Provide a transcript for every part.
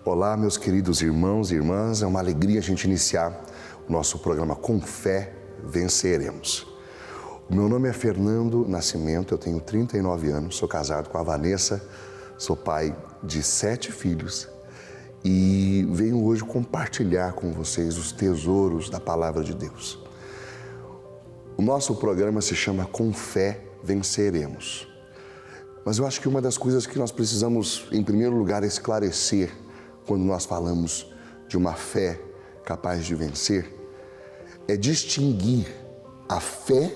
Olá, meus queridos irmãos e irmãs, é uma alegria a gente iniciar o nosso programa Com Fé Venceremos. O meu nome é Fernando Nascimento, eu tenho 39 anos, sou casado com a Vanessa, sou pai de 7 filhos e venho hoje compartilhar com vocês os tesouros da Palavra de Deus. O nosso programa se chama Com Fé Venceremos. Mas eu acho que uma das coisas que nós precisamos, em primeiro lugar, esclarecer quando nós falamos de uma fé capaz de vencer, é distinguir a fé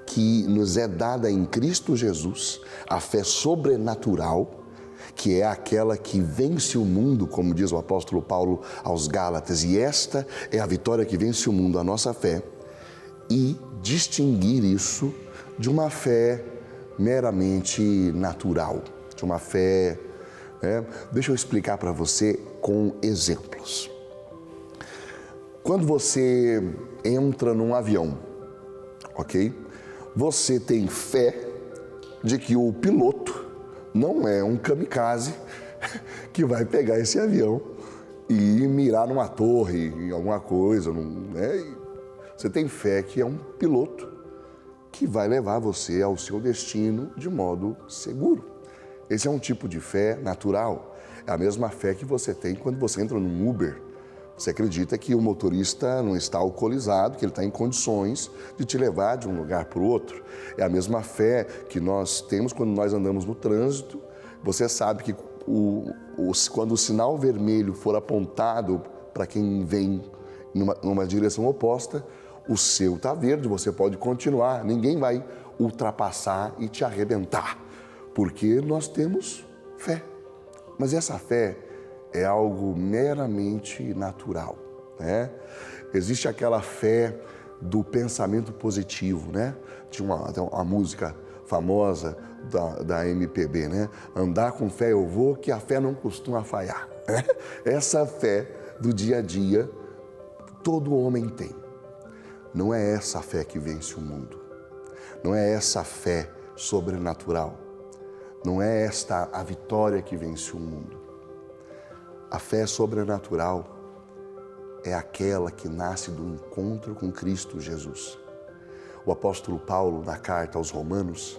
que nos é dada em Cristo Jesus, a fé sobrenatural, que é aquela que vence o mundo, como diz o apóstolo Paulo aos Gálatas, e esta é a vitória que vence o mundo, a nossa fé, e distinguir isso de uma fé meramente natural, de uma fé... Deixa eu explicar para você com exemplos. Quando você entra num avião, ok? Você tem fé de que o piloto não é um kamikaze que vai pegar esse avião e mirar numa torre, em alguma coisa, né? Você tem fé que é um piloto que vai levar você ao seu destino de modo seguro. Esse é um tipo de fé natural. É a mesma fé que você tem quando você entra num Uber. Você acredita que o motorista não está alcoolizado, que ele está em condições de te levar de um lugar para o outro. É a mesma fé que nós temos quando nós andamos no trânsito. Você sabe que quando o sinal vermelho for apontado para quem vem numa direção oposta, o seu está verde, você pode continuar. Ninguém vai ultrapassar e te arrebentar. Porque nós temos fé. Mas essa fé é algo meramente natural, né? Existe aquela fé do pensamento positivo, né? Tinha uma música famosa da MPB, né? Andar com fé eu vou, que a fé não costuma falhar. Essa fé do dia a dia, todo homem tem. Não é essa fé que vence o mundo. Não é essa fé sobrenatural. Não é esta a vitória que vence o mundo. A fé sobrenatural é aquela que nasce do encontro com Cristo Jesus. O apóstolo Paulo, na carta aos Romanos,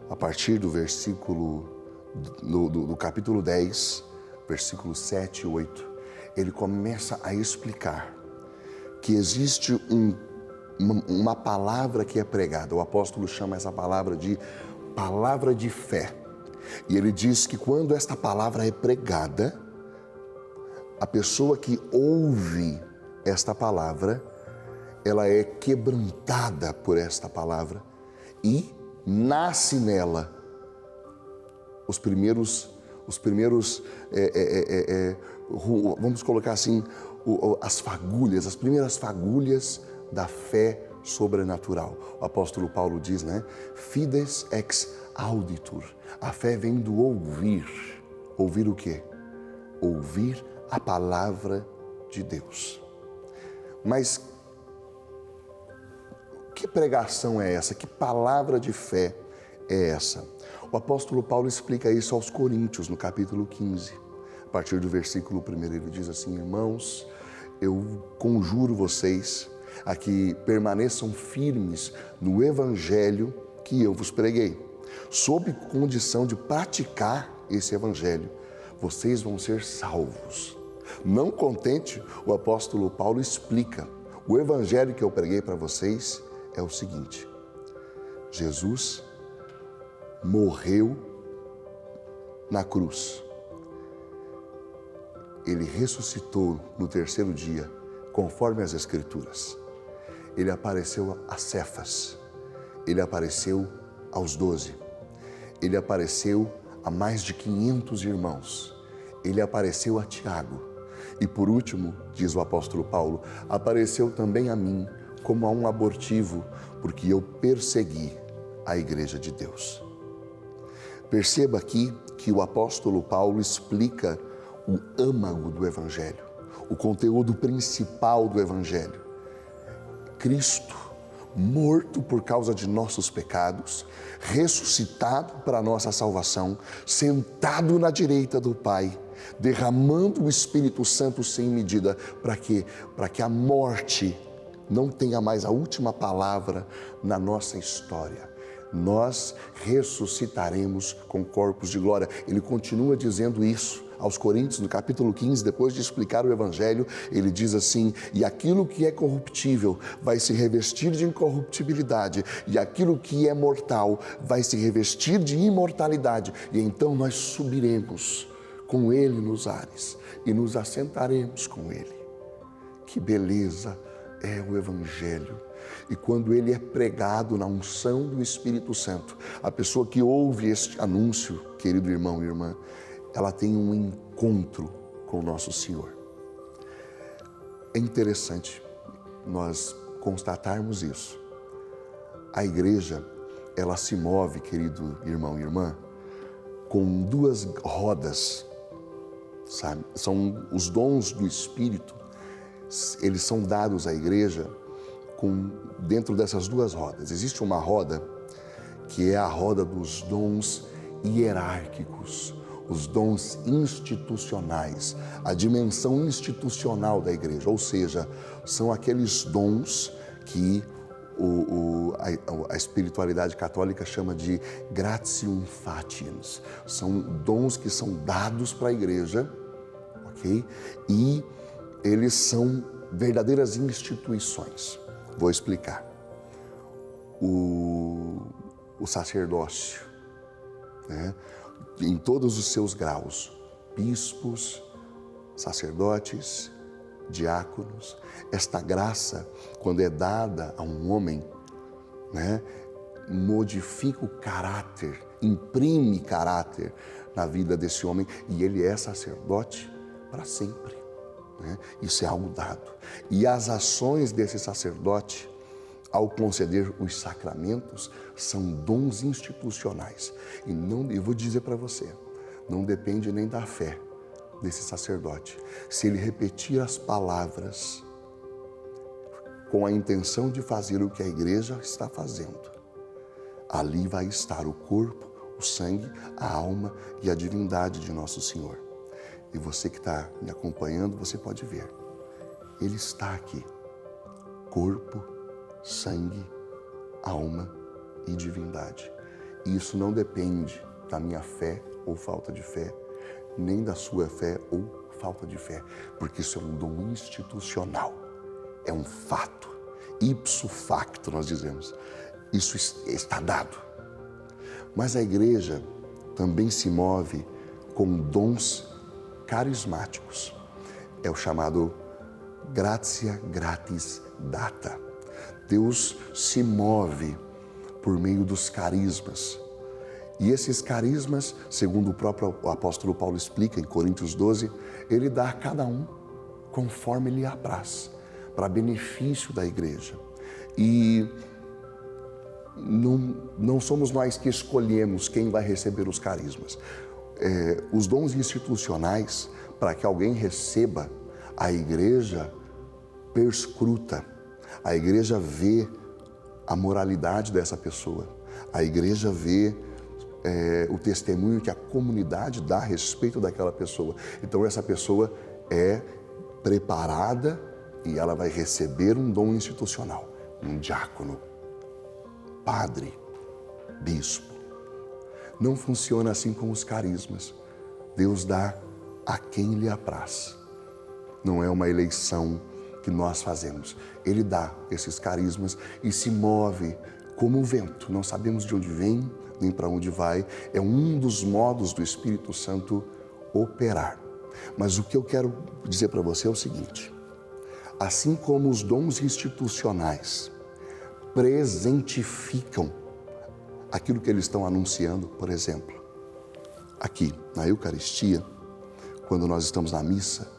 a partir do versículo, do capítulo 10, versículos 7 e 8, ele começa a explicar que existe uma palavra que é pregada. O apóstolo chama essa palavra de palavra de fé. E ele diz que quando esta palavra é pregada, a pessoa que ouve esta palavra, ela é quebrantada por esta palavra e nasce nela vamos colocar assim, as primeiras fagulhas da fé sobrenatural. O apóstolo Paulo diz, né? Fides ex auditur. A fé vem do ouvir. Ouvir o quê? Ouvir a palavra de Deus. Mas que pregação é essa? Que palavra de fé é essa? O apóstolo Paulo explica isso aos Coríntios, no capítulo 15. A partir do versículo 1, ele diz assim: irmãos, eu conjuro vocês a que permaneçam firmes no evangelho que eu vos preguei. Sob condição de praticar esse evangelho, vocês vão ser salvos. Não contente, o apóstolo Paulo explica: o evangelho que eu preguei para vocês é o seguinte: Jesus morreu na cruz. Ele ressuscitou no terceiro dia, conforme as Escrituras. Ele apareceu a Cefas, ele apareceu aos 12, ele apareceu a mais de 500 irmãos, ele apareceu a Tiago e, por último, diz o apóstolo Paulo, apareceu também a mim como a um abortivo, porque eu persegui a igreja de Deus. Perceba aqui que o apóstolo Paulo explica o âmago do evangelho, o conteúdo principal do evangelho. Cristo, morto por causa de nossos pecados, ressuscitado para a nossa salvação, sentado na direita do Pai, derramando o Espírito Santo sem medida. Para quê? Para que a morte não tenha mais a última palavra na nossa história. Nós ressuscitaremos com corpos de glória. Ele continua dizendo isso aos Coríntios, no capítulo 15, depois de explicar o Evangelho, ele diz assim: e aquilo que é corruptível vai se revestir de incorruptibilidade, e aquilo que é mortal vai se revestir de imortalidade, e então nós subiremos com ele nos ares e nos assentaremos com ele. Que beleza é o Evangelho! E quando ele é pregado na unção do Espírito Santo, a pessoa que ouve este anúncio, querido irmão e irmã, ela tem um encontro com o nosso Senhor. É interessante nós constatarmos isso. A igreja, ela se move, querido irmão e irmã, com duas rodas, sabe? São os dons do Espírito, eles são dados à igreja dentro dessas duas rodas. Existe uma roda que é a roda dos dons hierárquicos, os dons institucionais, a dimensão institucional da igreja, ou seja, são aqueles dons que a espiritualidade católica chama de gratium faciens. São dons que são dados para a igreja, ok? E eles são verdadeiras instituições. Vou explicar. O sacerdócio, né? Em todos os seus graus, bispos, sacerdotes, diáconos. Esta graça, quando é dada a um homem, né, modifica o caráter, imprime caráter na vida desse homem, e ele é sacerdote para sempre, né? Isso é algo dado. E as ações desse sacerdote, ao conceder os sacramentos, são dons institucionais. E eu vou dizer para você, não depende nem da fé desse sacerdote. Se ele repetir as palavras com a intenção de fazer o que a igreja está fazendo, ali vai estar o corpo, o sangue, a alma e a divindade de nosso Senhor. E você que está me acompanhando, você pode ver. Ele está aqui. Corpo, sangue, alma e divindade. E isso não depende da minha fé ou falta de fé, nem da sua fé ou falta de fé, porque isso é um dom institucional, é um fato, ipso facto nós dizemos, isso está dado. Mas a igreja também se move com dons carismáticos, é o chamado gratia gratis data. Deus se move por meio dos carismas. E esses carismas, segundo o próprio apóstolo Paulo explica em Coríntios 12, ele dá a cada um conforme lhe apraz, para benefício da igreja. E não somos nós que escolhemos quem vai receber os carismas. Os dons institucionais, para que alguém receba, a igreja perscruta, a igreja vê a moralidade dessa pessoa, a igreja vê o testemunho que a comunidade dá a respeito daquela pessoa. Então essa pessoa é preparada e ela vai receber um dom institucional, um diácono, padre, bispo. Não funciona assim com os carismas. Deus dá a quem lhe apraz. Não é uma eleição que nós fazemos. Ele dá esses carismas e se move como o vento. Não sabemos de onde vem, nem para onde vai. É um dos modos do Espírito Santo operar. Mas o que eu quero dizer para você é o seguinte: assim como os dons institucionais presentificam aquilo que eles estão anunciando, por exemplo, aqui na Eucaristia, quando nós estamos na missa,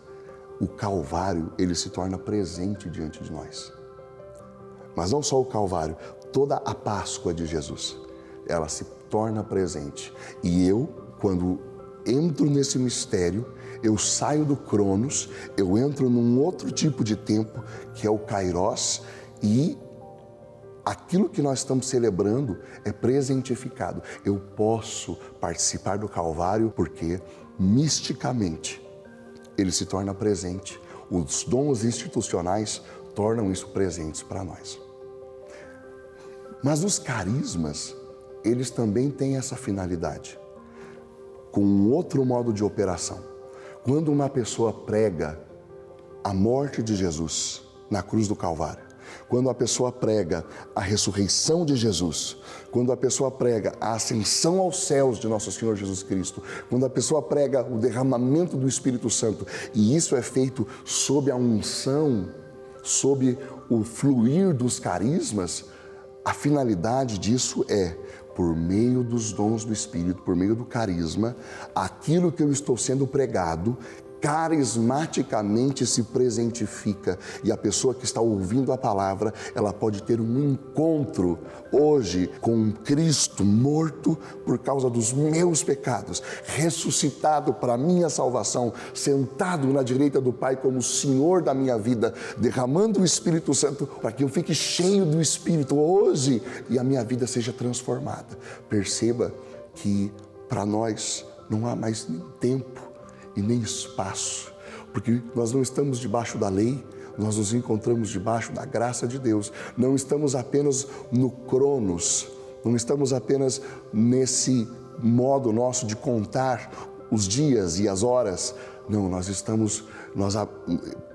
o Calvário, ele se torna presente diante de nós. Mas não só o Calvário, toda a Páscoa de Jesus, ela se torna presente. E eu, quando entro nesse mistério, eu saio do Cronos, eu entro num outro tipo de tempo, que é o Kairos, e aquilo que nós estamos celebrando é presentificado. Eu posso participar do Calvário porque misticamente, ele se torna presente. Os dons institucionais tornam isso presentes para nós. Mas os carismas, eles também têm essa finalidade, com um outro modo de operação. Quando uma pessoa prega a morte de Jesus na cruz do Calvário, quando a pessoa prega a ressurreição de Jesus, quando a pessoa prega a ascensão aos céus de nosso Senhor Jesus Cristo, quando a pessoa prega o derramamento do Espírito Santo, e isso é feito sob a unção, sob o fluir dos carismas, a finalidade disso é, por meio dos dons do Espírito, por meio do carisma, aquilo que eu estou sendo pregado, carismaticamente se presentifica, e a pessoa que está ouvindo a palavra, ela pode ter um encontro hoje com Cristo morto por causa dos meus pecados, ressuscitado para a minha salvação, sentado na direita do Pai como Senhor da minha vida, derramando o Espírito Santo para que eu fique cheio do Espírito hoje e a minha vida seja transformada. Perceba que para nós não há mais nem tempo e nem espaço, porque nós não estamos debaixo da lei, nós nos encontramos debaixo da graça de Deus. Não estamos apenas no cronos, não estamos apenas nesse modo nosso de contar os dias e as horas. Não,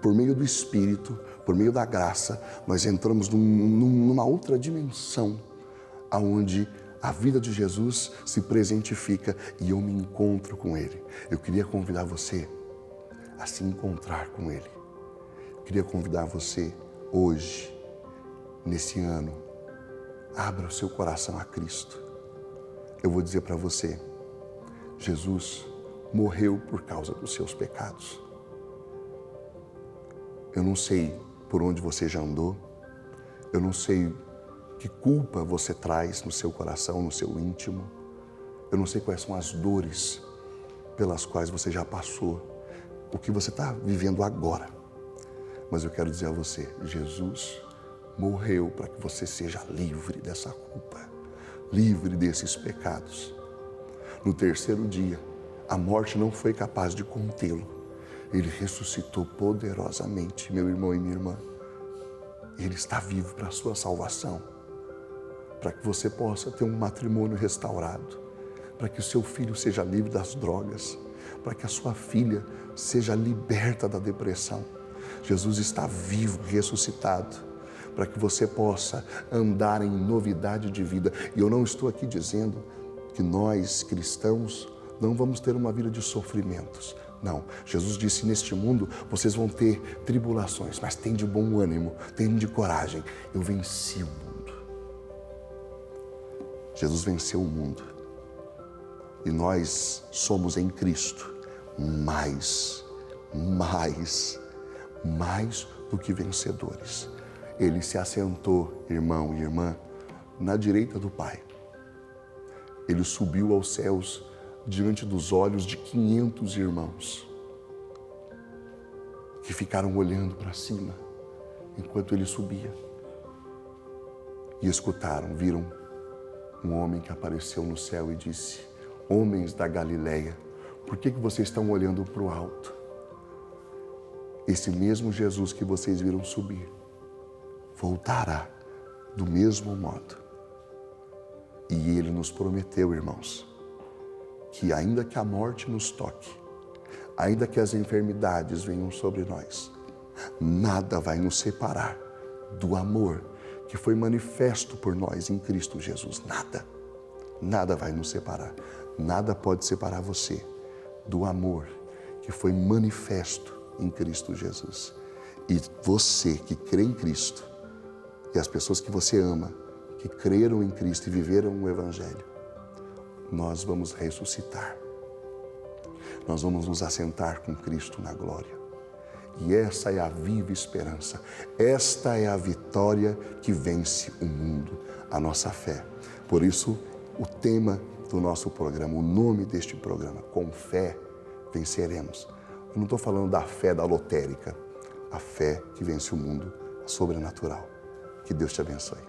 por meio do Espírito, por meio da graça, nós entramos numa outra dimensão, aonde a vida de Jesus se presentifica e eu me encontro com Ele. Eu queria convidar você a se encontrar com Ele. Eu queria convidar você hoje, nesse ano, abra o seu coração a Cristo. Eu vou dizer para você, Jesus morreu por causa dos seus pecados. Eu não sei por onde você já andou, eu não sei que culpa você traz no seu coração, no seu íntimo. Eu não sei quais são as dores pelas quais você já passou, o que você está vivendo agora. Mas eu quero dizer a você, Jesus morreu para que você seja livre dessa culpa, livre desses pecados. No terceiro dia, a morte não foi capaz de contê-lo. Ele ressuscitou poderosamente, meu irmão e minha irmã. Ele está vivo para a sua salvação, para que você possa ter um matrimônio restaurado, para que o seu filho seja livre das drogas, para que a sua filha seja liberta da depressão. Jesus está vivo, ressuscitado, para que você possa andar em novidade de vida. E eu não estou aqui dizendo que nós, cristãos, não vamos ter uma vida de sofrimentos. Não, Jesus disse, neste mundo vocês vão ter tribulações, mas tem de bom ânimo, tem de coragem. Eu venci o mundo. Jesus venceu o mundo e nós somos em Cristo mais do que vencedores. Ele se assentou, irmão e irmã, na direita do Pai. Ele subiu aos céus diante dos olhos de 500 irmãos que ficaram olhando para cima enquanto ele subia e escutaram, viram um homem que apareceu no céu e disse: homens da Galileia, por que vocês estão olhando para o alto? Esse mesmo Jesus que vocês viram subir voltará do mesmo modo. E ele nos prometeu, irmãos, que ainda que a morte nos toque, ainda que as enfermidades venham sobre nós, nada vai nos separar do amor que foi manifesto por nós em Cristo Jesus. Nada vai nos separar. Nada pode separar você do amor que foi manifesto em Cristo Jesus. E você que crê em Cristo, e as pessoas que você ama, que creram em Cristo e viveram o Evangelho, nós vamos ressuscitar. Nós vamos nos assentar com Cristo na glória. E essa é a viva esperança. Esta é a vitória que vence o mundo, a nossa fé. Por isso, o tema do nosso programa, o nome deste programa, Com Fé Venceremos. Eu não estou falando da fé da lotérica, a fé que vence o mundo, a sobrenatural. Que Deus te abençoe.